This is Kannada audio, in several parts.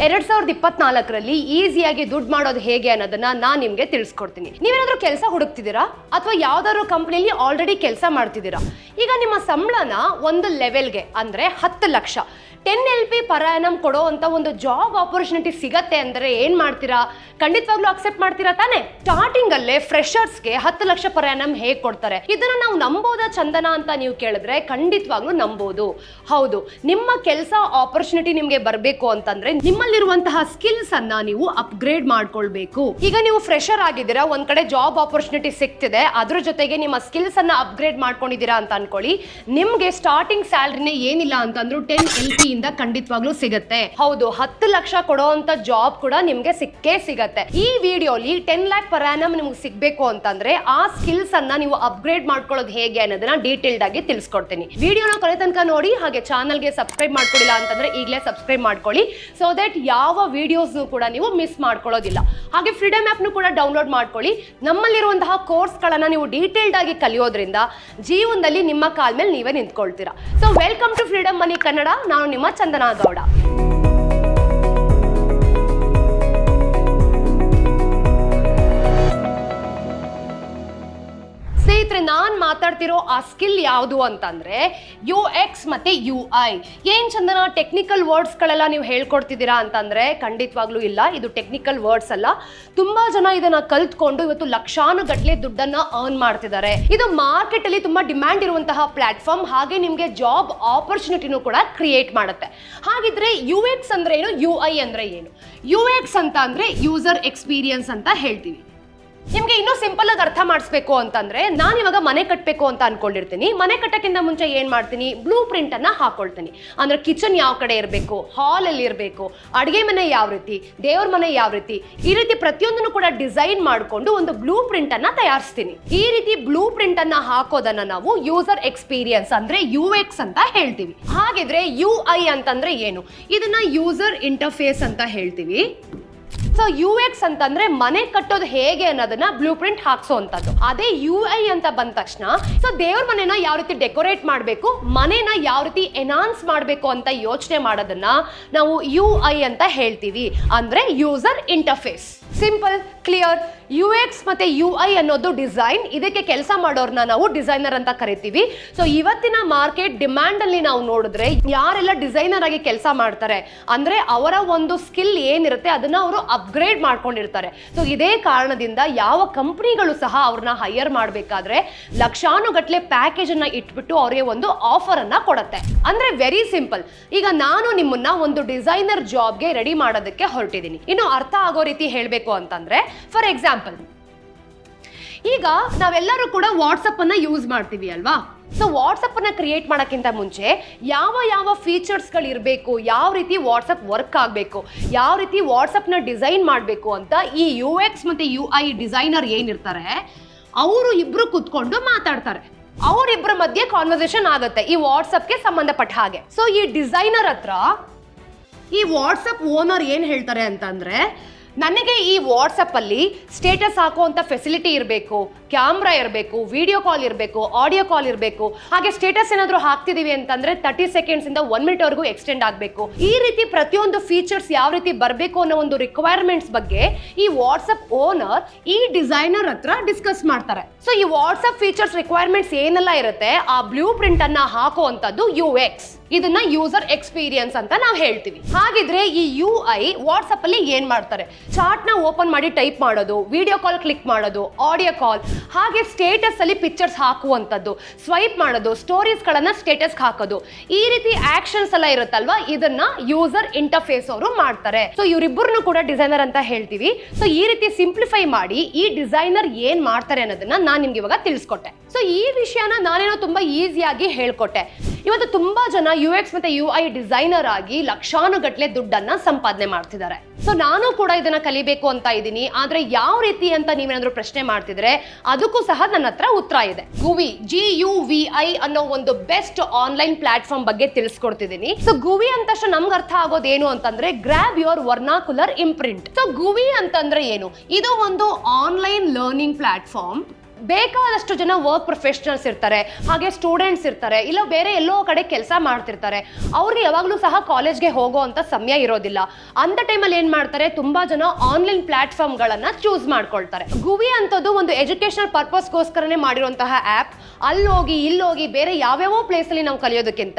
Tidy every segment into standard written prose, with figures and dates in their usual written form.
2024ರಲ್ಲಿ ಈಸಿಯಾಗಿ ದುಡ್ಡು ಮಾಡೋದು ಹೇಗೆ ಅನ್ನೋದನ್ನ ನಾನು ನಿಮಗೆ ತಿಳಿಸ್ಕೊಡ್ತೀನಿ. ನೀವೇನಾದ್ರೂ ಕೆಲಸ ಹುಡುಕ್ತಿದ್ದೀರಾ ಅಥವಾ ಯಾವ್ದಾದ್ರು ಕಂಪ್ನಿಯಲ್ಲಿ ಆಲ್ರೆಡಿ ಕೆಲಸ ಮಾಡ್ತಿದ್ದೀರಾ? ಈಗ ನಿಮ್ಮ ಸಂಬಳನ ಒಂದು ಲೆವೆಲ್ಗೆ ಅಂದ್ರೆ 10 ಲಕ್ಷ 10 LP per annum ಕೊಡೋ ಅಂತ ಒಂದು ಜಾಬ್ ಆಪರ್ಚುನಿಟಿ ಸಿಗತ್ತೆ ಅಂದ್ರೆ ಏನ್ ಮಾಡ್ತೀರಾ? ಖಂಡಿತವಾಗ್ಲೂ ಅಕ್ಸೆಪ್ಟ್ ಮಾಡ್ತೀರಾ ತಾನೆ? ಸ್ಟಾರ್ಟಿಂಗ್ ಅಲ್ಲೇ ಫ್ರೆಶರ್ಸ್ಗೆ 10 ಲಕ್ಷ per annum ಹೇಗೆ ಕೊಡ್ತಾರೆ? ಇದನ್ನ ನಾವು ನಂಬೋದಾ ಚಂದನ ಅಂತ ನೀವು ಕೇಳಿದ್ರೆ ಖಂಡಿತವಾಗ್ಲೂ ನಂಬೋದು. ಹೌದು, ನಿಮ್ಮ ಕೆಲಸ ಆಪರ್ಚುನಿಟಿ ನಿಮ್ಗೆ ಬರಬೇಕು ಅಂತಂದ್ರೆ ನಿಮ್ಮಲ್ಲಿರುವಂತಹ ಸ್ಕಿಲ್ಸ್ ಅನ್ನ ನೀವು ಅಪ್ಗ್ರೇಡ್ ಮಾಡ್ಕೊಳ್ಬೇಕು. ಈಗ ನೀವು ಫ್ರೆಶರ್ ಆಗಿದ್ದೀರಾ, ಒಂದ್ ಕಡೆ ಜಾಬ್ ಆಪರ್ಚುನಿಟಿ ಸಿಗ್ತಿದೆ, ಅದ್ರ ಜೊತೆಗೆ ನಿಮ್ಮ ಸ್ಕಿಲ್ಸ್ ಅನ್ನ ಅಪ್ಗ್ರೇಡ್ ಮಾಡ್ಕೊಂಡಿದ್ದೀರಾ ಅಂತ ಅನ್ಕೊಳ್ಳಿ. ನಿಮ್ಗೆ ಸ್ಟಾರ್ಟಿಂಗ್ ಸ್ಯಾಲರಿನೇ ಏನಿಲ್ಲ ಅಂತಂದ್ರೂ 10 LP ಇಂದ ಖಂಡಿತವಾಗ್ಲೂ ಸಿಗುತ್ತೆ. ಹೌದು, 10 ಲಕ್ಷ ಕೊಡುವಂತ ಜಾಬ್ ಕೂಡ ನಿಮ್ಗೆ ಸಿಕ್ಕೇ ಸಿಗತ್ತೆ. ಈ ವಿಡಿಯೋಲಿ 10 lakh per annum ನಿಮ್ಗೆ ಸಿಗ್ಬೇಕು ಅಂತಂದ್ರೆ ಆ ಸ್ಕಿಲ್ಸ್ ಅನ್ನ ನೀವು ಅಪ್ಗ್ರೇಡ್ ಮಾಡ್ಕೊಳ್ಳೋದು ಹೇಗೆ ಅನ್ನೋದನ್ನ ಡೀಟೇಲ್ಡ್ ಆಗಿ ತಿಳಿಸ್ಕೊಡ್ತೀನಿ. ವಿಡಿಯೋನ ಕೊನೆ ತನಕ ನೋಡಿ, ಹಾಗೆ ಚಾನಲ್ಗೆ ಸಬ್ಸ್ಕ್ರೈಬ್ ಮಾಡ್ಕೊಳ್ಳಿಲ್ಲ ಅಂತಂದ್ರೆ ಈಗಲೇ ಸಬ್ಸ್ಕ್ರೈಬ್ ಮಾಡ್ಕೊಳ್ಳಿ, ಸೊ ದಟ್ ಯಾವ ವಿಡಿಯೋಸ್ ಕೂಡ ನೀವು ಮಿಸ್ ಮಾಡ್ಕೊಳ್ಳೋದಿಲ್ಲ. ಹಾಗೆ ಫ್ರೀಡಮ್ ಆಪ್ ಕೂಡ ಡೌನ್ಲೋಡ್ ಮಾಡ್ಕೊಳ್ಳಿ. ನಮ್ಮಲ್ಲಿರುವಂತಹ ಕೋರ್ಸ್ ಗಳನ್ನ ನೀವು ಡೀಟೇಲ್ಡ್ ಆಗಿ ಕಲಿಯೋದ್ರಿಂದ ಜೀವನದಲ್ಲಿ ನಿಮ್ಮ ಕಾಲ್ ಮೇಲೆ ನೀವೇ ನಿಂತ್ಕೊಳ್ತೀರಾ. ಸೊ ವೆಲ್ಕಮ್ ಟು ಫ್ರೀಡಮ್ ಮನಿ ಕನ್ನಡ. ನಾನು ನಿಮ್ಮ ಚಂದನಾ ಗೌಡ. ಸ್ನೇಹಿತರೆ, ನಾನ್ ಮಾತಾಡ್ತಿರೋ ಆ ಸ್ಕಿಲ್ ಯಾವುದು ಅಂತಂದ್ರೆ UX ಮತ್ತೆ UI. ಏನ್ ಚಂದನ ಟೆಕ್ನಿಕಲ್ ವರ್ಡ್ಸ್ ಗಳೆಲ್ಲ ನೀವು ಹೇಳ್ಕೊಡ್ತಿದ್ದೀರಾ ಅಂತಂದ್ರೆ ಖಂಡಿತವಾಗ್ಲೂ ಇಲ್ಲ, ಇದು ಟೆಕ್ನಿಕಲ್ ವರ್ಡ್ಸ್ ಅಲ್ಲ. ತುಂಬಾ ಜನ ಇದನ್ನ ಕಲ್ತ್ಕೊಂಡು ಇವತ್ತು ಲಕ್ಷಾನುಗಟ್ಲೆ ದುಡ್ಡನ್ನ ಅರ್ನ್ ಮಾಡ್ತಿದ್ದಾರೆ. ಇದು ಮಾರ್ಕೆಟ್ ಅಲ್ಲಿ ತುಂಬಾ ಡಿಮ್ಯಾಂಡ್ ಇರುವಂತಹ ಪ್ಲಾಟ್ಫಾರ್ಮ್, ಹಾಗೆ ನಿಮ್ಗೆ ಜಾಬ್ ಆಪರ್ಚುನಿಟಿನೂ ಕೂಡ ಕ್ರಿಯೇಟ್ ಮಾಡುತ್ತೆ. ಹಾಗಿದ್ರೆ UX ಅಂದ್ರೆ ಏನು, UI ಅಂದ್ರೆ ಏನು? UX ಅಂತ ಅಂದ್ರೆ ಯೂಸರ್ ಎಕ್ಸ್ಪೀರಿಯನ್ಸ್ ಅಂತ ಹೇಳ್ತೀವಿ. ನಿಮ್ಗೆ ಇನ್ನೂ ಸಿಂಪಲ್ ಆಗಿ ಅರ್ಥ ಮಾಡಿಸ್ಬೇಕು ಅಂತಂದ್ರೆ, ನಾನು ಇವಾಗ ಮನೆ ಕಟ್ಟಬೇಕು ಅಂತ ಅನ್ಕೊಂಡಿರ್ತೀನಿ. ಮನೆ ಕಟ್ಟಕ್ಕಿಂತ ಮುಂಚೆ ಏನ್ ಮಾಡ್ತೀನಿ, ಬ್ಲೂ ಪ್ರಿಂಟ್ ಅನ್ನ ಹಾಕೊಳ್ತೀನಿ. ಅಂದ್ರೆ ಕಿಚನ್ ಯಾವ ಕಡೆ ಇರಬೇಕು, ಹಾಲ್ ಅಲ್ಲಿ ಇರಬೇಕು, ಅಡುಗೆ ಮನೆ ಯಾವ ರೀತಿ, ದೇವ್ರ ಮನೆ ಯಾವ ರೀತಿ, ಈ ರೀತಿ ಪ್ರತಿಯೊಂದನ್ನು ಕೂಡ ಡಿಸೈನ್ ಮಾಡಿಕೊಂಡು ಒಂದು ಬ್ಲೂ ಪ್ರಿಂಟ್ ಅನ್ನ ತಯಾರಿಸ್ತೀನಿ. ಈ ರೀತಿ ಬ್ಲೂ ಪ್ರಿಂಟ್ ಅನ್ನ ಹಾಕೋದನ್ನ ನಾವು ಯೂಸರ್ ಎಕ್ಸ್ಪೀರಿಯನ್ಸ್ ಅಂದ್ರೆ UX ಅಂತ ಹೇಳ್ತೀವಿ. ಹಾಗಿದ್ರೆ UI ಅಂತಂದ್ರೆ ಏನು? ಇದನ್ನ ಯೂಸರ್ ಇಂಟರ್ಫೇಸ್ ಅಂತ ಹೇಳ್ತೀವಿ. ಸೊ UX ಅಂತಂದ್ರೆ ಮನೆ ಕಟ್ಟೋದು ಹೇಗೆ ಅನ್ನೋದನ್ನ ಬ್ಲೂ ಪ್ರಿಂಟ್ ಹಾಕ್ಸೋಂಥದ್ದು. ಅದೇ UI ಅಂತ ಬಂದ ತಕ್ಷಣ ಸೊ ದೇವ್ರ ಮನೆನ ಯಾವ ರೀತಿ ಡೆಕೋರೇಟ್ ಮಾಡಬೇಕು, ಮನೆನ ಯಾವ ರೀತಿ ಎನ್ಹಾನ್ಸ್ ಮಾಡಬೇಕು ಅಂತ ಯೋಚನೆ ಮಾಡೋದನ್ನ ನಾವು UI ಅಂತ ಹೇಳ್ತೀವಿ, ಅಂದ್ರೆ user interface. Simple, clear. UX ಮತ್ತೆ UI ಅನ್ನೋದು ಡಿಸೈನ್, ಇದಕ್ಕೆ ಕೆಲಸ ಮಾಡೋರ್ನ ನಾವು ಡಿಸೈನರ್ ಅಂತ ಕರಿತೀವಿ. ಸೊ ಇವತ್ತಿನ ಮಾರ್ಕೆಟ್ ಡಿಮ್ಯಾಂಡ್ ಅಲ್ಲಿ ನಾವು ನೋಡಿದ್ರೆ ಯಾರೆಲ್ಲ ಡಿಸೈನರ್ ಆಗಿ ಕೆಲಸ ಮಾಡ್ತಾರೆ ಅಂದ್ರೆ ಅವರ ಒಂದು ಸ್ಕಿಲ್ ಏನಿರುತ್ತೆ ಅದನ್ನ ಅವರು ಅಪ್ಗ್ರೇಡ್ ಮಾಡ್ಕೊಂಡಿರ್ತಾರೆ. ಸೊ ಇದೇ ಕಾರಣದಿಂದ ಯಾವ ಕಂಪನಿಗಳು ಸಹ ಅವ್ರನ್ನ ಹೈಯರ್ ಮಾಡಬೇಕಾದ್ರೆ ಲಕ್ಷಾನುಗಟ್ಲೆ ಪ್ಯಾಕೇಜ್ ಅನ್ನ ಇಟ್ಬಿಟ್ಟು ಅವರಿಗೆ ಒಂದು ಆಫರ್ ಅನ್ನ ಕೊಡುತ್ತೆ. ಅಂದ್ರೆ ವೆರಿ ಸಿಂಪಲ್. ಈಗ ನಾನು ನಿಮ್ಮನ್ನ ಒಂದು ಡಿಸೈನರ್ ಜಾಬ್ಗೆ ರೆಡಿ ಮಾಡೋದಕ್ಕೆ ಹೊರಟಿದ್ದೀನಿ. ಇನ್ನು ಅರ್ಥ ಆಗೋ ರೀತಿ ಹೇಳ್ಬೇಕು ಅಂತಂದ್ರೆ, ಫಾರ್ ಎಕ್ಸಾಂಪಲ್, ಈಗ ನಾವೆಲ್ಲರೂ ಕೂಡ ವಾಟ್ಸಪ್ ಅನ್ನ ಯೂಸ್ ಮಾಡ್ತೀವಿ ಅಲ್ವಾ? ಸೊ ವಾಟ್ಸಪ್ ಅನ್ನ ಕ್ರಿಯೇಟ್ ಮಾಡೋಕ್ಕಿಂತ ಮುಂಚೆ ಯಾವ ಫೀಚರ್ಸ್ಗಳು ಇರಬೇಕು, ಯಾವ ರೀತಿ ವಾಟ್ಸಪ್ ವರ್ಕ್ ಆಗಬೇಕು, ಯಾವ ರೀತಿ ವಾಟ್ಸಪ್ನ ಡಿಸೈನ್ ಮಾಡಬೇಕು ಅಂತ ಈ UX ಮತ್ತೆ UI ಡಿಸೈನರ್ ಏನಿರ್ತಾರೆ ಅವರು ಇಬ್ರು ಕುತ್ಕೊಂಡು ಮಾತಾಡ್ತಾರೆ. ಅವರಿಬ್ಬರ ಮಧ್ಯೆ ಕಾನ್ವರ್ಸೇಷನ್ ಆಗುತ್ತೆ ಈ ವಾಟ್ಸಪ್ಗೆ ಸಂಬಂಧಪಟ್ಟ ಹಾಗೆ. ಸೊ ಈ ಡಿಸೈನರ್ ಹತ್ರ ಈ ವಾಟ್ಸಪ್ ಓನರ್ ಏನ್ ಹೇಳ್ತಾರೆ ಅಂತಂದ್ರೆ, ನನಗೆ ಈ ವಾಟ್ಸಪ್ ಅಲ್ಲಿ ಸ್ಟೇಟಸ್ ಹಾಕುವಂತ ಫೆಸಿಲಿಟಿ ಇರಬೇಕು, ಕ್ಯಾಮ್ರಾ ಇರಬೇಕು, ವಿಡಿಯೋ ಕಾಲ್ ಇರಬೇಕು, ಆಡಿಯೋ ಕಾಲ್ ಇರಬೇಕು, ಹಾಗೆ ಸ್ಟೇಟಸ್ ಏನಾದ್ರು ಹಾಕ್ತಿದೀವಿ ಅಂತಂದ್ರೆ 30 ಸೆಕೆಂಡ್ಸ್ ಇಂದ 1 ಮಿನಿಟ್ ವರೆಗೂ ಎಕ್ಸ್ಟೆಂಡ್ ಆಗಬೇಕು. ಈ ರೀತಿ ಪ್ರತಿಯೊಂದು ಫೀಚರ್ಸ್ ಯಾವ ರೀತಿ ಬರಬೇಕು ಅನ್ನೋ ಒಂದು ರಿಕ್ವೈರ್ಮೆಂಟ್ಸ್ ಬಗ್ಗೆ ಈ ವಾಟ್ಸಪ್ ಓನರ್ ಈ ಡಿಸೈನರ್ ಹತ್ರ ಡಿಸ್ಕಸ್ ಮಾಡ್ತಾರೆ. ಸೊ ಈ ವಾಟ್ಸಪ್ ಫೀಚರ್ಸ್ ರಿಕ್ವೈರ್ಮೆಂಟ್ಸ್ ಏನೆಲ್ಲ ಇರುತ್ತೆ ಆ ಬ್ಲೂ ಪ್ರಿಂಟ್ ಅನ್ನ ಹಾಕುವಂತದ್ದು UX. ಇದನ್ನ ಯೂಸರ್ ಎಕ್ಸ್ಪೀರಿಯನ್ಸ್ ಅಂತ ನಾವು ಹೇಳ್ತೀವಿ. ಹಾಗಿದ್ರೆ ಈ UI ವಾಟ್ಸಪ್ ಅಲ್ಲಿ ಏನ್ ಮಾಡ್ತಾರೆ, ಚಾರ್ಟ್ ನ ಓಪನ್ ಮಾಡಿ ಟೈಪ್ ಮಾಡೋದು, ವಿಡಿಯೋ ಕಾಲ್ ಕ್ಲಿಕ್ ಮಾಡೋದು, ಆಡಿಯೋ ಕಾಲ್, ಹಾಗೆ ಸ್ಟೇಟಸ್ ಅಲ್ಲಿ ಪಿಕ್ಚರ್ಸ್ ಹಾಕುವಂತದ್ದು, ಸ್ವೈಪ್ ಮಾಡೋದು, ಸ್ಟೋರೀಸ್ ಗಳನ್ನ ಸ್ಟೇಟಸ್ ಹಾಕೋದು, ಈ ರೀತಿ ಆಕ್ಷನ್ಸ್ ಎಲ್ಲ ಇರುತ್ತಲ್ವಾ, ಇದನ್ನ ಯೂಸರ್ ಇಂಟರ್ಫೇಸ್ ಅವರು ಮಾಡ್ತಾರೆ. ಸೊ ಇವರಿಬ್ಬರನ್ನು ಕೂಡ ಡಿಸೈನರ್ ಅಂತ ಹೇಳ್ತೀವಿ. ಸೊ ಈ ರೀತಿ ಸಿಂಪ್ಲಿಫೈ ಮಾಡಿ ಈ ಡಿಸೈನರ್ ಏನ್ ಮಾಡ್ತಾರೆ ಅನ್ನೋದನ್ನ ನಾನು ನಿಮ್ಗೆ ಇವಾಗ ತಿಳಿಸ್ಕೊಟ್ಟೆ. ಸೊ ಈ ವಿಷಯನ ನಾನೇನೋ ತುಂಬಾ ಈಸಿಯಾಗಿ ಹೇಳ್ಕೊಟ್ಟೆ. ಇವತ್ತು ತುಂಬಾ ಜನ UX ಮತ್ತೆ UI ಡಿಸೈನರ್ ಆಗಿ ಲಕ್ಷಾನುಗಟ್ಲೆ ದುಡ್ಡನ್ನ ಸಂಪಾದನೆ ಮಾಡ್ತಿದ್ದಾರೆ. ಸೊ ನಾನು ಕೂಡ ಇದನ್ನ ಕಲಿಬೇಕು ಅಂತ ಇದ್ದೀನಿ. ಆದ್ರೆ ಯಾವ ರೀತಿ ಅಂತ ನೀವೇನಾದ್ರೂ ಪ್ರಶ್ನೆ ಮಾಡ್ತಿದ್ರೆ ಅದಕ್ಕೂ ಸಹ ನನ್ನ ಹತ್ರ ಉತ್ತರ ಇದೆ. GUVI ಅನ್ನೋ ಒಂದು ಬೆಸ್ಟ್ ಆನ್ಲೈನ್ ಪ್ಲಾಟ್ಫಾರ್ಮ್ ಬಗ್ಗೆ ತಿಳಿಸ್ಕೊಡ್ತಿದ್ದೀನಿ. ಸೊ GUVI ಅಂತ ತಕ್ಷಣ ನಮ್ಗೆ ಅರ್ಥ ಆಗೋದೇನು ಅಂತಂದ್ರೆ grab your vernacular imprint. So GUVI ಅಂತಂದ್ರೆ ಏನು? ಇದು ಒಂದು ಆನ್ಲೈನ್ ಲರ್ನಿಂಗ್ ಪ್ಲಾಟ್ಫಾರ್ಮ್ ಬೇಕಾದಷ್ಟು ಜನ ವರ್ಕ್ ಪ್ರೊಫೆಷನಲ್ಸ್ ಇರ್ತಾರೆ, ಹಾಗೆ ಸ್ಟೂಡೆಂಟ್ಸ್ ಇರ್ತಾರೆ, ಇಲ್ಲ ಬೇರೆ ಎಲ್ಲೋ ಕಡೆ ಕೆಲಸ ಮಾಡ್ತಿರ್ತಾರೆ. ಅವ್ರಿಗೆ ಯಾವಾಗಲೂ ಸಹ ಕಾಲೇಜ್ಗೆ ಹೋಗೋ ಅಂತ ಸಮಯ ಇರೋದಿಲ್ಲ. ಅಂತ ಟೈಮಲ್ಲಿ ಏನ್ ಮಾಡ್ತಾರೆ, ತುಂಬಾ ಜನ ಆನ್ಲೈನ್ ಪ್ಲಾಟ್ಫಾರ್ಮ್ಗಳನ್ನ ಚೂಸ್ ಮಾಡ್ಕೊಳ್ತಾರೆ. ಗುವಿ ಅಂತದ್ದು ಒಂದು ಎಜುಕೇಶನಲ್ ಪರ್ಪಸ್ಗೋಸ್ಕರನೇ ಮಾಡಿರುವಂತಹ ಆ್ಯಪ್. ಅಲ್ಲೋಗಿ ಇಲ್ಲೋಗಿ ಬೇರೆ ಯಾವ್ಯಾವ ಪ್ಲೇಸ್ ಅಲ್ಲಿ ನಾವು ಕಲಿಯೋದಕ್ಕಿಂತ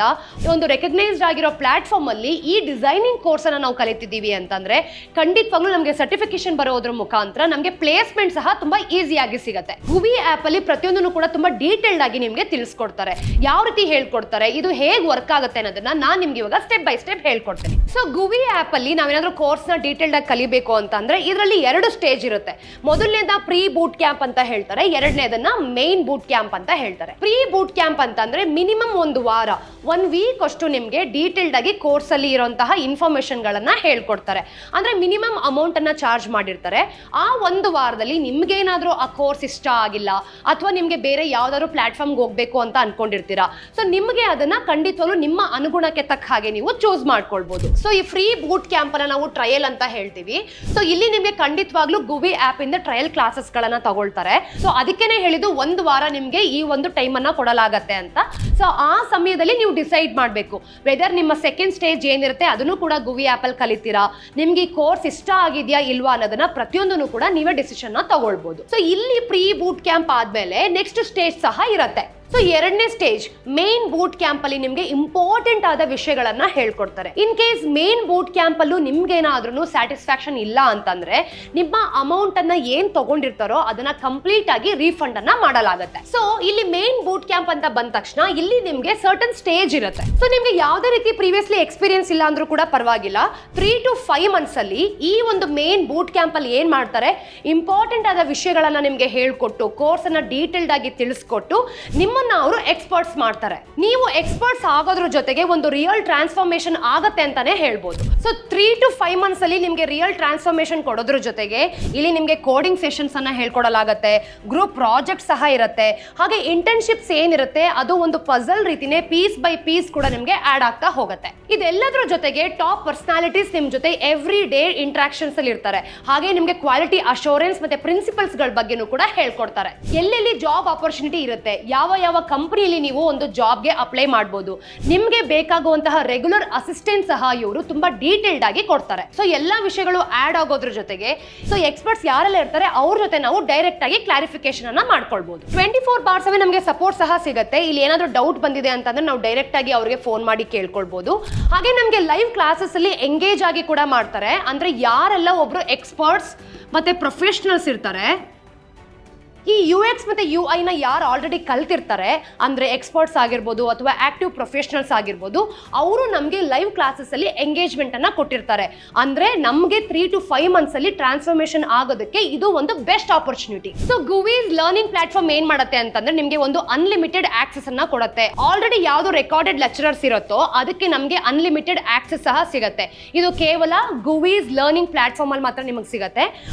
ಒಂದು ರೆಕಗ್ನೈಸ್ಡ್ ಆಗಿರೋ ಪ್ಲಾಟ್ಫಾರ್ಮ್ ಅಲ್ಲಿ ಈ ಡಿಸೈನಿಂಗ್ ಕೋರ್ಸ್ ಅನ್ನ ನಾವು ಕಲಿತಿದ್ದೀವಿ ಅಂತಂದ್ರೆ ಖಂಡಿತವಾಗ್ಲೂ ನಮಗೆ ಸರ್ಟಿಫಿಕೇಶನ್ ಬರೋದ್ರ ಮುಖಾಂತರ ನಮಗೆ ಪ್ಲೇಸ್ಮೆಂಟ್ ಸಹ ತುಂಬಾ ಈಸಿಯಾಗಿ ಸಿಗುತ್ತೆ. ಗುವಿ ಆಪ್ ಅಲ್ಲಿ ಪ್ರತಿಯೊಂದನ್ನು ಕೂಡ ತುಂಬಾ ಡೀಟೇಲ್ಡ್ ಆಗಿ ನಿಮ್ಗೆ ತಿಳಿಸ್ಕೊಡ್ತಾರೆ, ಯಾವ ರೀತಿ ಹೇಳ್ಕೊಡ್ತಾರೆ, ಇದು ಹೇಗೆ ವರ್ಕ್ ಆಗುತ್ತೆ ಅನ್ನೋದನ್ನ ನಾನು ನಿಮ್ಗೆ ಇವಾಗ ಸ್ಟೆಪ್ ಬೈ ಸ್ಟೆಪ್ ಹೇಳ್ಕೊಡ್ತೀನಿ. ಸೊ ಗುವಿ ಆಪ್ ಅಲ್ಲಿ ನಾವೇನಾದ್ರೂ ಕೋರ್ಸ್ ನ ಡೀಟೇಲ್ಡ್ ಆಗಿ ಕಲಿಬೇಕು ಅಂತಂದ್ರೆ ಇದರಲ್ಲಿ 2 ಸ್ಟೇಜ್ ಇರುತ್ತೆ. ಮೊದಲನೇದ ಪ್ರೀ ಬೂಟ್ ಕ್ಯಾಂಪ್ ಅಂತ ಹೇಳ್ತಾರೆ, ಎರಡನೇದನ್ನ ಮೇನ್ ಬೂಟ್ ಕ್ಯಾಂಪ್ ಅಂತ ಹೇಳ್ತಾರೆ. ಪ್ರೀ ಬೂಟ್ ಕ್ಯಾಂಪ್ ಅಂತಂದ್ರೆ ಮಿನಿಮಮ್ 1 ವಾರ 1 ವೀಕ್ ಅಷ್ಟು ನಿಮ್ಗೆ ಡೀಟೇಲ್ಡ್ ಆಗಿ ಕೋರ್ಸ್ ಅಲ್ಲಿ ಇರುವಂತಹ ಇನ್ಫಾರ್ಮೇಶನ್ ಗಳನ್ನ ಹೇಳ್ಕೊಡ್ತಾರೆ. ಅಂದ್ರೆ ಮಿನಿಮಮ್ ಅಮೌಂಟ್ ಅನ್ನ ಚಾರ್ಜ್ ಮಾಡಿರ್ತಾರೆ. ಆ 1 ವಾರದಲ್ಲಿ ನಿಮ್ಗೇನಾದ್ರೂ ಆ ಕೋರ್ಸ್ ಇಷ್ಟ ಆಗಿಲ್ಲ ಅಥವಾ ನಿಮ್ಗೆ ಬೇರೆ ಯಾವ್ದಾದ್ರು ಪ್ಲಾಟ್ಫಾರ್ಮ್ಗೆ ಹೋಗ್ಬೇಕು ಅಂತ ಅನ್ಕೊಂಡಿರ್ತೀರಾ, ಸೊ ನಿಮ್ಗೆ ಅದನ್ನ ಖಂಡಿತವಾಗ್ಲೂ ನಿಮ್ಮ ಅನುಗುಣಕ್ಕೆ ತಕ್ಕ ಹಾಗೆ ನೀವು ಚೂಸ್ ಮಾಡ್ಕೊಳ್ಬಹುದು. ಸೊ ಈ ಫ್ರೀ ಬೂಟ್ ಕ್ಯಾಂಪ್ ಅನ್ನ ನಾವು ಟ್ರಯಲ್ ಅಂತ ಹೇಳ್ತೀವಿ. ಸೊ ಇಲ್ಲಿ ನಿಮ್ಗೆ ಖಂಡಿತವಾಗ್ಲೂ ಗುವಿ ಆಪ್ ಇಂದ ಟ್ರಯಲ್ ಕ್ಲಾಸಸ್ ಗಳನ್ನ ತಗೊಳ್ತಾರೆ. ಸೊ ಅದಕ್ಕೇನೆ ಹೇಳಿದ್ದು 1 ವಾರ ನಿಮ್ಗೆ ಈ ಒಂದು ಟೈಮ್ ಅನ್ನ ಕೊಡಲಾಗತ್ತೆ ಅಂತ. ಸೊ ಆ ಸಮಯದಲ್ಲಿ ನೀವು ಡಿಸೈಡ್ ಮಾಡಬೇಕು ವೆದರ್ ನಿಮ್ಮ ಸೆಕೆಂಡ್ ಸ್ಟೇಜ್ ಏನಿರುತ್ತೆ ಅದನ್ನು ಕೂಡ ಗುವಿ ಆಪ್ ಅಲ್ಲಿ ಕಲಿತೀರಾ, ನಿಮ್ಗೆ ಈ ಕೋರ್ಸ್ ಇಷ್ಟ ಆಗಿದೆಯಾ ಇಲ್ವಾ ಅನ್ನೋದನ್ನ ಪ್ರತಿಯೊಂದನ್ನು ಕೂಡ ನೀವೇ ಡಿಸಿಷನ್ ನ ತಗೊಳ್ಬಹುದು. ಸೊ ಇಲ್ಲಿ ಪ್ರೀ ಬೂಟ್ ಕ್ಯಾಂಪ್ ಆದ್ಮೇಲೆ ನೆಕ್ಸ್ಟ್ ಸ್ಟೇಜ್ ಸಹ ಇರುತ್ತೆ. ಸೊ ಎರಡನೇ ಸ್ಟೇಜ್ ಮೇನ್ ಬೂಟ್ ಕ್ಯಾಂಪ್ ಅಲ್ಲಿ ನಿಮ್ಗೆ ಇಂಪಾರ್ಟೆಂಟ್ ಆದ ವಿಷಯಗಳನ್ನ ಹೇಳ್ಕೊಡ್ತಾರೆ. In case main boot camp ಅಲ್ಲೂ ನಿಮ್ಗೆ ಏನಾದ್ರೂ ಸ್ಯಾಟಿಸ್ಫ್ಯಾಕ್ಷನ್ ಇಲ್ಲ ಅಂತಂದ್ರೆ ನಿಮ್ಮ ಅಮೌಂಟ್ ಅನ್ನ ಏನ್ ತಗೊಂಡಿರ್ತಾರೋ ಅದನ್ನ ಕಂಪ್ಲೀಟ್ ಆಗಿ ರೀಫಂಡ್ ಅನ್ನ ಮಾಡಲಾಗುತ್ತೆ. ಸೊ ಇಲ್ಲಿ ಮೇನ್ ಬೂಟ್ ಕ್ಯಾಂಪ್ ಅಂತ ಬಂದ ತಕ್ಷಣ ಇಲ್ಲಿ ನಿಮ್ಗೆ ಸರ್ಟನ್ ಸ್ಟೇಜ್ ಇರುತ್ತೆ. ಸೊ ನಿಮ್ಗೆ ಯಾವ್ದೇ ರೀತಿ ಪ್ರೀವಿಯಸ್ಲಿ ಎಕ್ಸ್ಪೀರಿಯನ್ಸ್ ಇಲ್ಲ ಅಂದ್ರೂ ಕೂಡ ಪರವಾಗಿಲ್ಲ, 3 to 5 ಮಂತ್ಸ್ ಅಲ್ಲಿ ಈ ಒಂದು ಮೇನ್ ಬೂಟ್ ಕ್ಯಾಂಪ್ ಅಲ್ಲಿ ಏನ್ ಮಾಡ್ತಾರೆ, ಇಂಪಾರ್ಟೆಂಟ್ ಆದ ವಿಷಯಗಳನ್ನ ನಿಮ್ಗೆ ಹೇಳ್ಕೊಟ್ಟು ಕೋರ್ಸ್ ಅನ್ನ ಡೀಟೇಲ್ಡ್ ಆಗಿ ತಿಳಿಸ್ಕೊಟ್ಟು ನಿಮ್ಮ ಅವರು ಎಕ್ಸ್ಪರ್ಟ್ಸ್ ಮಾಡ್ತಾರೆ. ನೀವು ಎಕ್ಸ್ಪರ್ಟ್ಸ್ ಆಗೋದ್ರ ಜೊತೆಗೆ ಒಂದು ರಿಯಲ್ ಟ್ರಾನ್ಸ್ಫಾರ್ಮೇಶನ್ ಆಗತ್ತೆ ಅಂತಾನೆ ಹೇಳ್ಬೋದು. ಸೊ 3 to 5 ಮಂತ್ಸ್ ಅಲ್ಲಿ ನಿಮ್ಗೆ ರಿಯಲ್ ಟ್ರಾನ್ಸ್ಫಾರ್ಮೇಶನ್ ಕೊಡೋದ್ರ ಜೊತೆಗೆ ಇಲ್ಲಿ ನಿಮ್ಗೆ ಕೋಡಿಂಗ್ ಸೆಷನ್ಸ್ ಅನ್ನ ಹೇಳ್ಕೊಡಲಾಗತ್ತೆ, ಗ್ರೂಪ್ ಪ್ರಾಜೆಕ್ಟ್ ಸಹ ಇರುತ್ತೆ, ಹಾಗೆ ಇಂಟರ್ನ್ಶಿಪ್ಸ್ ಏನಿರುತ್ತೆ ಅದು ಒಂದು ಪಜಲ್ ರೀತಿನೇ ಪೀಸ್ ಬೈ ಪೀಸ್ ಕೂಡ ನಿಮ್ಗೆ ಆಡ್ ಆಗ್ತಾ ಹೋಗುತ್ತೆ. ಇದೆಲ್ಲದ್ರ ಜೊತೆಗೆ ಟಾಪ್ ಪರ್ಸನಾಲಿಟೀಸ್ ನಿಮ್ ಜೊತೆ ಎವ್ರಿ ಡೇ ಇಂಟ್ರಾಕ್ಷನ್ಸ್ ಅಲ್ಲಿ ಇರ್ತಾರೆ. ಹಾಗೆ ನಿಮ್ಗೆ ಕ್ವಾಲಿಟಿ ಅಶೂರೆನ್ಸ್ ಮತ್ತೆ ಪ್ರಿನ್ಸಿಪಲ್ಸ್ ಗಳ ಬಗ್ಗೆನೂ ಕೂಡ ಹೇಳ್ಕೊಡ್ತಾರೆ. ಎಲ್ಲೆಲ್ಲಿ ಜಾಬ್ ಆಪರ್ಚುನಿಟಿ ಇರುತ್ತೆ, ಯಾವ ಕಂಪನಿಯಲ್ಲಿ ನೀವು ಒಂದು ಜಾಬ್ಗೆ ಅಪ್ಲೈ ಮಾಡಬಹುದು, ನಿಮ್ಗೆ ಬೇಕಾಗುವಂತಹ ರೆಗ್ಯುಲರ್ ಅಸಿಸ್ಟೆಂಟ್ ಸಹ ಇವರು ತುಂಬಾ ಡೀಟೇಲ್ಡ್ ಆಗಿ ಕೊಡ್ತಾರೆ. ಸೊ ಎಲ್ಲಾ ವಿಷಯಗಳು ಆಡ್ ಆಗೋದ್ರ ಜೊತೆಗೆ ಸೊ ಎಕ್ಸ್ಪರ್ಟ್ಸ್ ಯಾರೆಲ್ಲ ಇರ್ತಾರೆ ಅವ್ರ ಜೊತೆ ನಾವು ಡೈರೆಕ್ಟ್ ಆಗಿ ಕ್ಲಾರಿಫಿಕೇಶನ್ ಅನ್ನ ಮಾಡ್ಕೊಳ್ಬಹುದು. 24/7 ನಮಗೆ ಸಪೋರ್ಟ್ ಸಹ ಸಿಗುತ್ತೆ. ಇಲ್ಲಿ ಏನಾದ್ರೂ ಡೌಟ್ ಬಂದಿದೆ ಅಂತಂದ್ರೆ ನಾವು ಡೈರೆಕ್ಟ್ ಆಗಿ ಅವರಿಗೆ ಫೋನ್ ಮಾಡಿ ಕೇಳ್ಕೊಳ್ಬಹುದು. ಹಾಗೆ ನಮಗೆ ಲೈವ್ ಕ್ಲಾಸಸ್ ಅಲ್ಲಿ ಎಂಗೇಜ್ ಆಗಿ ಕೂಡ ಮಾಡ್ತಾರೆ. ಅಂದ್ರೆ ಯಾರೆಲ್ಲ ಒಬ್ರು ಎಕ್ಸ್ಪರ್ಟ್ಸ್ ಮತ್ತೆ ಪ್ರೊಫೆಷನಲ್ಸ್ ಇರ್ತಾರೆ, ಈ UX ಮತ್ತೆ UI ನ ಯಾರು ಆಲ್ರೆಡಿ ಕಲ್ತಿರ್ತಾರೆ ಅಂದ್ರೆ ಎಕ್ಸ್ಪರ್ಟ್ಸ್ ಆಗಿರ್ಬೋದು ಅಥವಾ ಆಕ್ಟಿವ್ ಪ್ರೊಫೆಷನಲ್ಸ್ ಆಗಿರ್ಬೋದು, ಅವರು ನಮಗೆ ಲೈವ್ ಕ್ಲಾಸಸ್ ಅಲ್ಲಿ ಎಂಗೇಜ್ಮೆಂಟ್ ಅನ್ನ ಕೊಟ್ಟಿರ್ತಾರೆ. ಅಂದ್ರೆ ನಮಗೆ 3 to 5 ಮಂತ್ಸ್ ಅಲ್ಲಿ ಟ್ರಾನ್ಸ್ಫಾರ್ಮೇಶನ್ ಆಗೋದಕ್ಕೆ ಇದು ಒಂದು best opportunity. So Guvi's learning platform ಏನ್ ಮಾಡುತ್ತೆ ಅಂತಂದ್ರೆ ನಿಮಗೆ ಒಂದು ಅನ್ಲಿಮಿಟೆಡ್ ಆಕ್ಸೆಸ್ ಅನ್ನ ಕೊಡುತ್ತೆ. ಆಲ್ರೆಡಿ ಯಾವ್ದು ರೆಕಾರ್ಡೆಡ್ ಲೆಕ್ಚರರ್ಸ್ ಇರುತ್ತೋ ಅದಕ್ಕೆ ನಮಗೆ ಅನ್ಲಿಮಿಟೆಡ್ ಆಕ್ಸೆಸ್ ಸಹ ಸಿಗುತ್ತೆ. ಇದು ಕೇವಲ ಗುವೀಸ್ ಲರ್ನಿಂಗ್ ಪ್ಲಾಟ್ಫಾರ್ಮ್ ಅಲ್ಲಿ ಮಾತ್ರ ನಿಮಗೆ ಸಿಗುತ್ತೆ.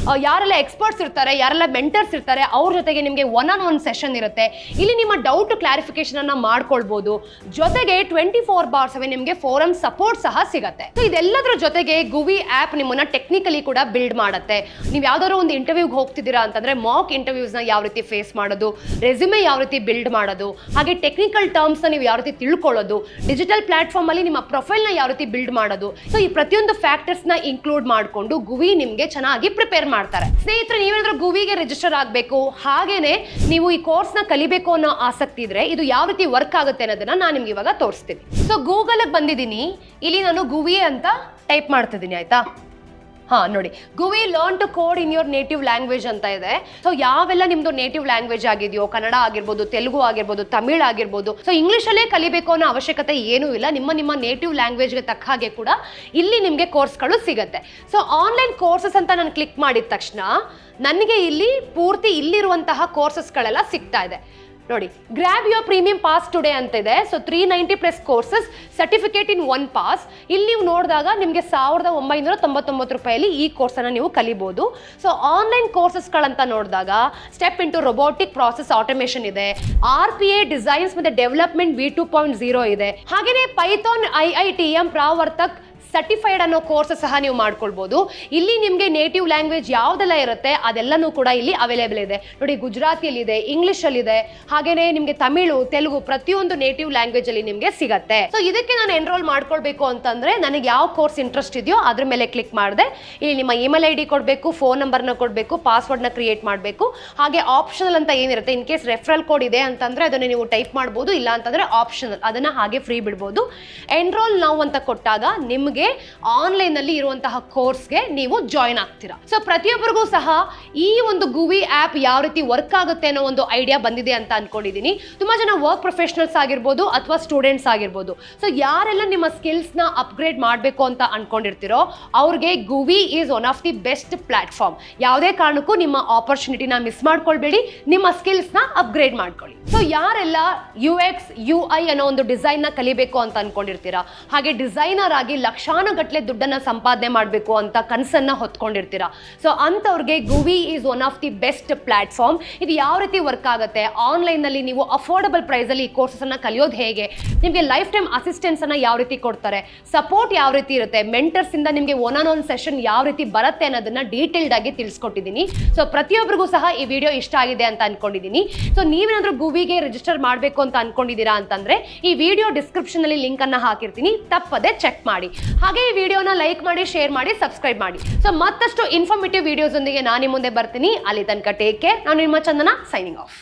ಯಾರೆಲ್ಲ ಎಕ್ಸ್ಪರ್ಟ್ಸ್ ಇರ್ತಾರೆ, ಯಾರೆಲ್ಲ ಮೆಂಟರ್ಸ್ ಇರ್ತಾರೆ ಅವ್ರ ಜೊತೆಗೆ ನಿಮಗೆ 1-on-1 ಸೆಷನ್ ಇರುತ್ತೆ. ಇಲ್ಲಿ ನಿಮ್ಮ ಡೌಟ್ ಕ್ಲಾರಿಫಿಕೇಶನ್ ಅನ್ನ ಮಾಡ್ಕೊಳ್ಬಹುದು. ಜೊತೆಗೆ 24/7 ನಿಮಗೆ ಫೋರಂ ಸಪೋರ್ಟ್ ಸಹ ಸಿಗುತ್ತೆ. ಸೊ ಇದೆಲ್ಲದರ ಜೊತೆಗೆ ಗುವಿ ಆಪ್ ನಿಮ್ಮನ್ನ ಟೆಕ್ನಿಕಲಿ ಕೂಡ ಬಿಲ್ಡ್ ಮಾಡುತ್ತೆ. ನೀವು ಯಾವ್ದಾದ್ರು ಒಂದು ಇಂಟರ್ವ್ಯೂಗೆ ಹೋಗ್ತಿದ್ದೀರಾ ಅಂತಂದ್ರೆ ಮಾಕ್ ಇಂಟರ್ವ್ಯೂಸ್ ನ ಯಾವ ರೀತಿ ಫೇಸ್ ಮಾಡೋದು, ರೆಸ್ಯೂಮೆ ಯಾವ ರೀತಿ ಬಿಲ್ಡ್ ಮಾಡೋದು, ಹಾಗೆ ಟೆಕ್ನಿಕಲ್ ಟರ್ಮ್ಸ್ ನ ನೀವು ಯಾವ ರೀತಿ ತಿಳ್ಕೊಳ್ಳೋದು, ಡಿಜಿಟಲ್ ಪ್ಲಾಟ್ಫಾರ್ಮ್ ಅಲ್ಲಿ ನಿಮ್ಮ ಪ್ರೊಫೈಲ್ ನ ಯಾವ ರೀತಿ ಬಿಲ್ಡ್ ಮಾಡೋದು, ಸೊ ಈ ಪ್ರತಿಯೊಂದು ಫ್ಯಾಕ್ಟರ್ಸ್ ನ ಇನ್ಕ್ಲೂಡ್ ಮಾಡಿಕೊಂಡು ಗುವಿ ನಿಮ್ಗೆ ಚೆನ್ನಾಗಿ ಪ್ರಿಪೇರ್ ಮಾಡ್ತಾರೆ. ಸ್ನೇಹಿತರೆ, ನೀವೇನಾದ್ರೂ ಗುವಿಗೆ ರಿಜಿಸ್ಟರ್ ಆಗಬೇಕು ಹಾಗೇನೆ ನೀವು ಈ ಕೋರ್ಸ್ ನ ಕಲಿಬೇಕು ಅನ್ನೋ ಆಸಕ್ತಿ ಇದ್ರೆ ಇದು ಯಾವ ರೀತಿ ವರ್ಕ್ ಆಗುತ್ತೆ ಅನ್ನೋದನ್ನ ನಾನು ನಿಮ್ಗೆ ಇವಾಗ ತೋರಿಸ್ತೀನಿ. ಸೊ ಗೂಗಲ್ ಬಂದಿದ್ದೀನಿ, ಇಲ್ಲಿ ನಾನು ಗುವಿ ಅಂತ ಟೈಪ್ ಮಾಡ್ತಿದ್ದೀನಿ, ಆಯ್ತಾ? ನೋಡಿ, Guvi learn to code in your native language ಅಂತ ಇದೆ. ಸೊ ಯಾವೆಲ್ಲ ನಿಮ್ದು ನೇಟಿವ್ ಲ್ಯಾಂಗ್ವೇಜ್ ಆಗಿದೆಯೋ, ಕನ್ನಡ ಆಗಿರ್ಬೋದು, ತೆಲುಗು ಆಗಿರ್ಬೋದು, ತಮಿಳ್ ಆಗಿರ್ಬೋದು, ಸೊ ಇಂಗ್ಲಿಷ್ ಅಲ್ಲೇ ಕಲಿಬೇಕು ಅನ್ನೋ ಅವಶ್ಯಕತೆ ಏನೂ ಇಲ್ಲ. ನಿಮ್ಮ ನೇಟಿವ್ ಲ್ಯಾಂಗ್ವೇಜ್ಗೆ ತಕ್ಕ ಹಾಗೆ ಕೂಡ ಇಲ್ಲಿ ನಿಮಗೆ ಕೋರ್ಸ್ಗಳು ಸಿಗುತ್ತೆ. ಸೊ ಆನ್ಲೈನ್ ಕೋರ್ಸಸ್ ಅಂತ ನಾನು ಕ್ಲಿಕ್ ಮಾಡಿದ ತಕ್ಷಣ ನನಗೆ ಇಲ್ಲಿ ಪೂರ್ತಿ ಇಲ್ಲಿರುವಂತಹ ಕೋರ್ಸಸ್ಗಳೆಲ್ಲ ಸಿಗ್ತಾ ಇದೆ. ನೋಡಿ, grab your premium pass today ಅಂತ ಇದೆ. ಸೊ 390+ ಕೋರ್ಸಸ್, ಸರ್ಟಿಫಿಕೇಟ್ ಇನ್ 1 ಪಾಸ್. ಇಲ್ಲಿ ನೀವು ನೋಡಿದಾಗ ನಿಮಗೆ 1999 ರೂಪಾಯಲ್ಲಿ ಈ ಕೋರ್ಸ್ ಅನ್ನ ನೀವು ಕಲಿಬಹುದು. ಸೊ ಆನ್ಲೈನ್ ಕೋರ್ಸಸ್ಗಳಂತ ನೋಡಿದಾಗ step into robotic process automation ಇದೆ, RPA ಡಿಸೈನ್ಸ್ ಮತ್ತೆ ಡೆವಲಪ್ಮೆಂಟ್ V2.0 ಇದೆ, ಹಾಗೆಯೇ ಪೈಥಾನ್ IITM ಪ್ರಾವರ್ತಕ್ ಸರ್ಟಿಫೈಡ್ ಅನ್ನೋ ಕೋರ್ಸ್ ಸಹ ನೀವು ಮಾಡ್ಕೊಳ್ಬೋದು. ಇಲ್ಲಿ ನಿಮಗೆ ನೇಟಿವ್ ಲ್ಯಾಂಗ್ವೇಜ್ ಯಾವ್ದೆಲ್ಲ ಇರುತ್ತೆ ಅದೆಲ್ಲನೂ ಕೂಡ ಇಲ್ಲಿ ಅವೈಲೇಬಲ್ ಇದೆ ನೋಡಿ. ಗುಜರಾತಿಯಲ್ಲಿದೆ, ಇಂಗ್ಲಿಷಲ್ಲಿದೆ, ಹಾಗೇನೆ ನಿಮಗೆ ತಮಿಳು, ತೆಲುಗು ಪ್ರತಿಯೊಂದು ನೇಟಿವ್ ಲ್ಯಾಂಗ್ವೇಜ್ ಅಲ್ಲಿ ನಿಮಗೆ ಸಿಗತ್ತೆ. ಸೊ ಇದಕ್ಕೆ ನಾನು ಎನ್ರೋಲ್ ಮಾಡ್ಕೊಳ್ಬೇಕು ಅಂತಂದ್ರೆ ನನಗೆ ಯಾವ ಕೋರ್ಸ್ ಇಂಟ್ರೆಸ್ಟ್ ಇದೆಯೋ ಅದ್ರ ಮೇಲೆ ಕ್ಲಿಕ್ ಮಾಡಿದೆ. ಇಲ್ಲಿ ನಿಮ್ಮ ಇಮೇಲ್ ಐಡಿ ಕೊಡಬೇಕು, ಫೋನ್ ನಂಬರ್ನ ಕೊಡಬೇಕು, ಪಾಸ್ವರ್ಡ್ನ ಕ್ರಿಯೇಟ್ ಮಾಡಬೇಕು. ಹಾಗೆ ಆಪ್ಷನಲ್ ಅಂತ ಏನಿರುತ್ತೆ, ಇನ್ ಕೇಸ್ ರೆಫರಲ್ ಕೋಡ್ ಇದೆ ಅಂತಂದ್ರೆ ಅದನ್ನ ನೀವು ಟೈಪ್ ಮಾಡ್ಬೋದು, ಇಲ್ಲ ಅಂತಂದ್ರೆ ಆಪ್ಷನಲ್ ಅದನ್ನ ಹಾಗೆ ಫ್ರೀ ಬಿಡ್ಬೋದು. ಎನ್ರೋಲ್ ನಾವು ಅಂತ ಕೊಟ್ಟಾಗ ನಿಮಗೆ ಆನ್ಲೈನ್ ಅಲ್ಲಿ ಇರುವಂತಹ ಕೋರ್ಸ್ಗೆ ನೀವು ಜಾಯಿನ್ ಆಗ್ತೀರಾ. ಸೊ ಪ್ರತಿಯೊಬ್ಬರಿಗೂ ಸಹ ಈ ಒಂದು ಗೂವಿ ಆಪ್ ಯಾವ ರೀತಿ ವರ್ಕ್ ಆಗುತ್ತೆ ಅನ್ನೋ ಒಂದು ಐಡಿಯಾ ಬಂದಿದೆ ಅಂತ ಅನ್ಕೊಂಡಿದ್ದೀನಿ. ತುಂಬಾ ಜನ ವರ್ಕ್ ಪ್ರೊಫೆಷನಲ್ಸ್ ಆಗಿರ್ಬೋದು ಅಥವಾ ಸ್ಟೂಡೆಂಟ್ಸ್ ಆಗಿರ್ಬೋದು. ಸೊ ಯಾರೆಲ್ಲ ನಿಮ್ಮ ಸ್ಕಿಲ್ಸ್ ನ ಅಪ್ಗ್ರೇಡ್ ಮಾಡಬೇಕು ಅಂತ ಅನ್ಕೊಂಡಿರ್ತೀರೋ ಅವ್ರಿಗೆ Guvi is one of the best platform. ಯಾವುದೇ ಕಾರಣಕ್ಕೂ ನಿಮ್ಮ ಆಪರ್ಚುನಿಟಿನ ಮಿಸ್ ಮಾಡ್ಕೊಳ್ಬೇಡಿ, ನಿಮ್ಮ ಸ್ಕಿಲ್ಸ್ ನ ಅಪ್ಗ್ರೇಡ್ ಮಾಡ್ಕೊಳ್ಳಿ. ಸೊ ಯಾರೆಲ್ಲ UX UI ಅನ್ನೋ ಒಂದು ಡಿಸೈನ್ ನ ಕಲಿಬೇಕು ಅಂತ ಅನ್ಕೊಂಡಿರ್ತೀರಾ, ಹಾಗೆ ಡಿಸೈನರ್ ಆಗಿ ಲಕ್ಷಾನುಗಟ್ಲೆ ದುಡ್ಡನ್ನ ಸಂಪಾದನೆ ಮಾಡಬೇಕು ಅಂತ ಕನಸನ್ನ ಹೊತ್ಕೊಂಡಿರ್ತೀರಾ, ಸೊ ಅಂತವ್ರಿಗೆ Guvi is one of the best platform. ಇದು ಯಾವ ರೀತಿ ವರ್ಕ್ ಆಗುತ್ತೆ, ಆನ್ಲೈನ್ ನಲ್ಲಿ ನೀವು ಅಫೋರ್ಡಬಲ್ ಪ್ರೈಸ್ ಅಲ್ಲಿ ಈ ಕೋರ್ಸಸ್ ಅನ್ನ ಕಲಿಯೋದು ಹೇಗೆ, ನಿಮಗೆ ಲೈಫ್ ಟೈಮ್ ಅಸಿಸ್ಟೆನ್ಸ್ ಅನ್ನ ಯಾವ ರೀತಿ ಕೊಡ್ತಾರೆ, ಸಪೋರ್ಟ್ ಯಾವ ರೀತಿ ಇರುತ್ತೆ, ಮೆಂಟರ್ಸ್ ಇಂದ ನಿಮಗೆ ಒನ್ ಆನ್ ಒನ್ ಸೆಷನ್ ಯಾವ ರೀತಿ ಬರುತ್ತೆ ಅನ್ನೋದನ್ನ ಡೀಟೇಲ್ಡ್ ಆಗಿ ತಿಳಿಸ್ಕೊಟ್ಟಿದ್ದೀನಿ. ಸೊ ಪ್ರತಿಯೊಬ್ಬರಿಗೂ ಸಹ ಈ ವಿಡಿಯೋ ಇಷ್ಟ ಆಗಿದೆ ಅಂತ ಅನ್ಕೊಂಡಿದ್ದೀನಿ. ಸೊ ನೀವೇನಾದ್ರೂ ಗೂವಿಗೆ ರಿಜಿಸ್ಟರ್ ಮಾಡಬೇಕು ಅಂತ ಅನ್ಕೊಂಡಿದ್ದೀರಾ ಅಂತಂದ್ರೆ ಈ ವಿಡಿಯೋ ಡಿಸ್ಕ್ರಿಪ್ಷನ್ ಅಲ್ಲಿ ಲಿಂಕ್ ಅನ್ನ ಹಾಕಿರ್ತೀನಿ, ತಪ್ಪದೆ ಚೆಕ್ ಮಾಡಿ. ಹಾಗೆ ಈ ವಿಡಿಯೋನ ಲೈಕ್ ಮಾಡಿ, ಶೇರ್ ಮಾಡಿ, ಸಬ್ಸ್ಕ್ರೈಬ್ ಮಾಡಿ. ಸೊ ಮತ್ತಷ್ಟು ಇನ್ಫಾರ್ಮೇಟಿವ್ ವಿಡಿಯೋಸ್ ಒಂದಿಗೆ ನಾನು ಮುಂದೆ ಬರ್ತೀನಿ. ಅಲ್ಲಿ ತನಕ ಟೇಕ್ ಕೇರ್. ನಾನು ನಿಮ್ಮ ಚಂದನ, ಸೈನಿಂಗ್ ಆಫ್.